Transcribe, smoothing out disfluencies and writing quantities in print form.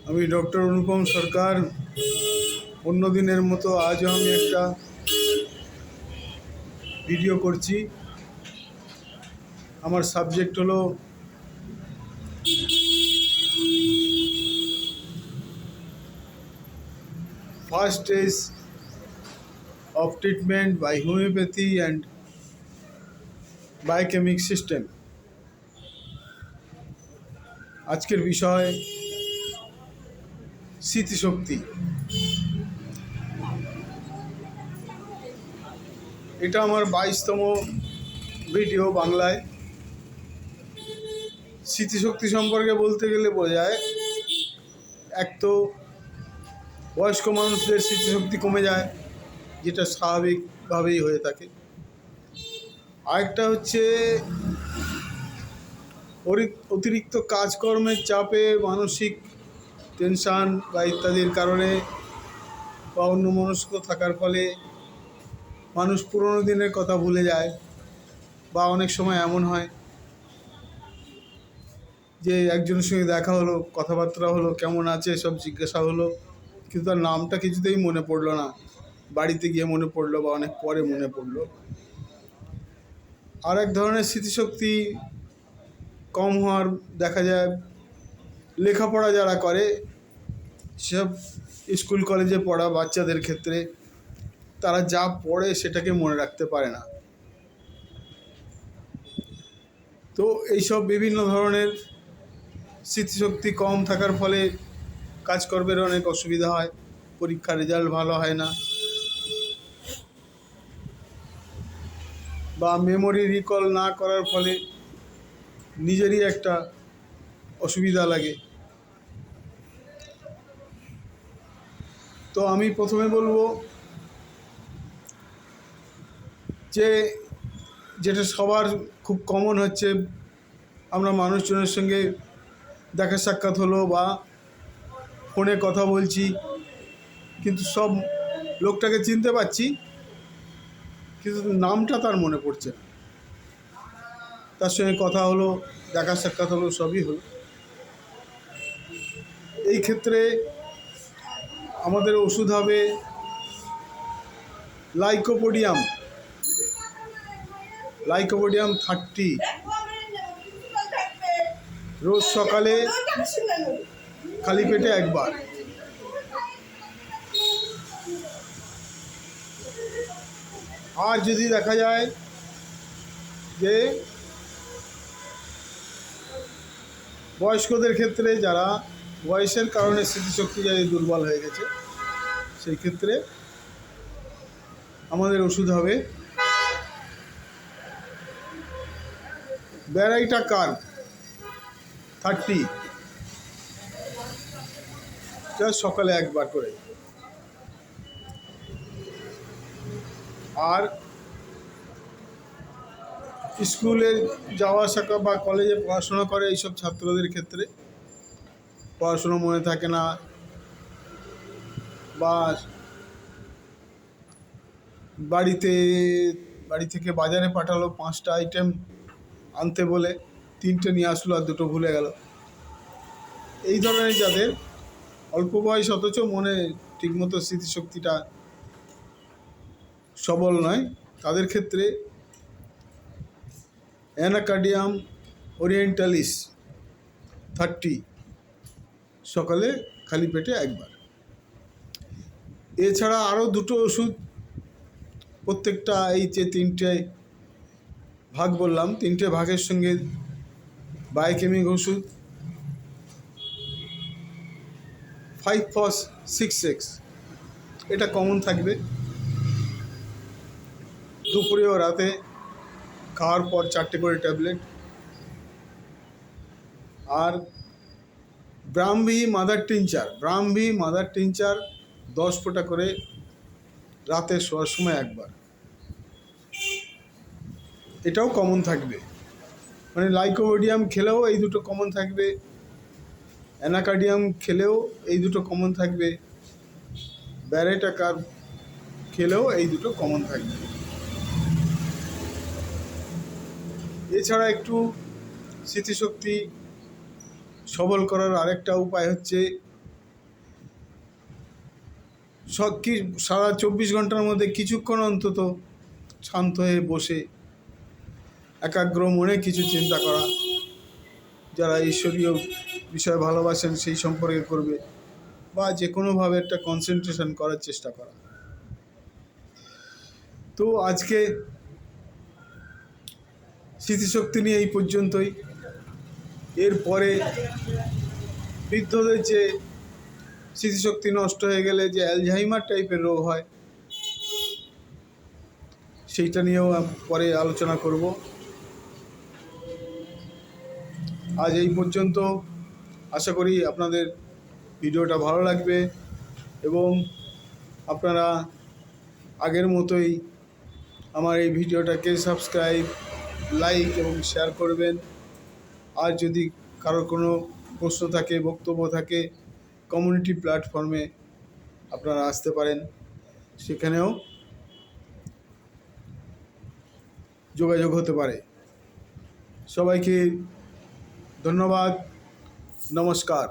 আমি ডক্টর অনুপম সরকার। অন্য দিনের মতো আজও আমি একটা ভিডিও করছি। আমার সাবজেক্ট হলো first stage of treatment by homeopathy and biochemic system. আজকের বিষয় স্মৃতিশক্তি। এটা আমার 22তম ভিডিও বাংলায়। স্মৃতিশক্তি সম্পর্কে বলতে গেলে বোঝায়, এক তো বয়স্ক মানুষদের স্মৃতিশক্তি কমে যায়, যেটা স্বাভাবিকভাবেই হয়ে থাকে। আরেকটা হচ্ছে অতিরিক্ত কাজকর্মের চাপে, মানসিক টেনশান বা ইত্যাদির কারণে বা অন্যমনস্ক থাকার ফলে মানুষ পুরনো দিনের কথা ভুলে যায়। বা অনেক সময় এমন হয় যে একজনের সঙ্গে দেখা হলো, কথাবার্তা হলো, কেমন আছে সব জিজ্ঞাসা হলো, কিন্তু তার নামটা কিছুতেই মনে পড়লো না। বাড়িতে গিয়ে মনে পড়লো বা অনেক পরে মনে পড়লো। আর এক ধরনের স্মৃতিশক্তি কম হওয়ার দেখা যায় লেখাপড়া যারা করে, সব স্কুল কলেজে পড়া বাচ্চাদের ক্ষেত্রে তারা যা পড়ে সেটাকে মনে রাখতে পারে না। তো এইসব বিভিন্ন ধরনের স্মৃতিশক্তি কম থাকার ফলে কাজকর্মের অনেক অসুবিধা হয়, পরীক্ষার রেজাল্ট ভালো হয় না, বা মেমোরি রিকল না করার ফলে নিজেরই একটা অসুবিধা লাগে। তো আমি প্রথমে বলবো যে যেটা সবার খুব কমন হচ্ছে, আমরা মানুষজনের সঙ্গে দেখা সাক্ষাৎ হলো বা ফোনে কথা বলছি, কিন্তু সব লোকটাকে চিনতে পারছি, কিন্তু নামটা তার মনে পড়ছে না। তার সঙ্গে কথা হলো, দেখা সাক্ষাৎ হলো, সবই হলো। এই ক্ষেত্রে আমাদের ওষুধ হবে লাইকোপোডিয়াম 30, রোজ সকালে খালি পেটে একবার। আর যদি দেখা যায় যে বয়স্কদের ক্ষেত্রে, যারা বয়সের কারণে স্মৃতিশক্তি যাদের দুর্বল হয়ে গেছে, সেই ক্ষেত্রে আমাদের ওষুধ হবে ব্যারাইটা কার্ভ 30, সকালে একবার করে। আর স্কুলে যাওয়া আসা বা কলেজে পড়াশোনা করে এইসব ছাত্রদের ক্ষেত্রে পড়াশোনা মনে থাকে না, বা বাড়ি থেকে বাজারে পাঠালো 5টা আইটেম আনতে বলে, 3টে নিয়ে আসলো আর 2টো ভুলে গেল। এই ধরনের যাদের অল্প বয়স অথচ মনে ঠিকমতো স্মৃতিশক্তিটা সবল নয়, তাদের ক্ষেত্রে অ্যানাকার্ডিয়াম ওরিয়েন্টালিস 30, সকালে খালি পেটে একবার। এছাড়া আরও 2টো ওষুধ, প্রত্যেকটা এই যে 3টে ভাগ বললাম, 3টে ভাগের সঙ্গে বায়োকেমিক ওষুধ 5-4-6-6, এটা কমন থাকবে। দুপুরে ও রাতে খাওয়ার পর 4টে করে ট্যাবলেট। আর ব্রাহ্মী মাদার টিনচার 10 ফোঁটা করে রাতে শোয়ার সময় একবার। এটাও কমন থাকবে। মানে লাইকোপোডিয়াম খেলেও এই 2টো কমন থাকবে, অ্যানাকার্ডিয়াম খেলেও এই 2টো কমন থাকবে, ব্যারাইটা কার্ভ খেলেও এই 2টো কমন থাকবে। এছাড়া একটু স্মৃতিশক্তি সবল করার আরেকটা উপায় হচ্ছে সারা 24 ঘন্টার মধ্যে কিছুক্ষণ অন্তত শান্ত হয়ে বসে একাগ্র মনে কিছু চিন্তা করা। যারা ঈশ্বরীয় বিষয় ভালোবাসেন সেই সম্পর্কে করবে, বা যে কোনোভাবে একটা কনসেন্ট্রেশন করার চেষ্টা করা। তো আজকে স্মৃতিশক্তি নিয়ে এই পর্যন্তই। এরপরে বৃদ্ধদের যে স্মৃতিশক্তি নষ্ট হয়ে গেলে যে অ্যালঝাইমার টাইপের রোগ হয়, সেইটা নিয়েও পরে আলোচনা করব। আজ এই পর্যন্ত। আশা করি আপনাদের ভিডিওটা ভালো লাগবে এবং আপনারা আগের মতোই আমার এই ভিডিওটাকে সাবস্ক্রাইব, লাইক এবং শেয়ার করবেন। আর যদি কারোর কোনো প্রশ্ন থাকে, বক্তব্য থাকে, কমিউনিটি প্ল্যাটফর্মে আপনারা আসতে পারেন, সেখানেও যোগাযোগ হতে পারে। সবাইকে ধন্যবাদ, নমস্কার।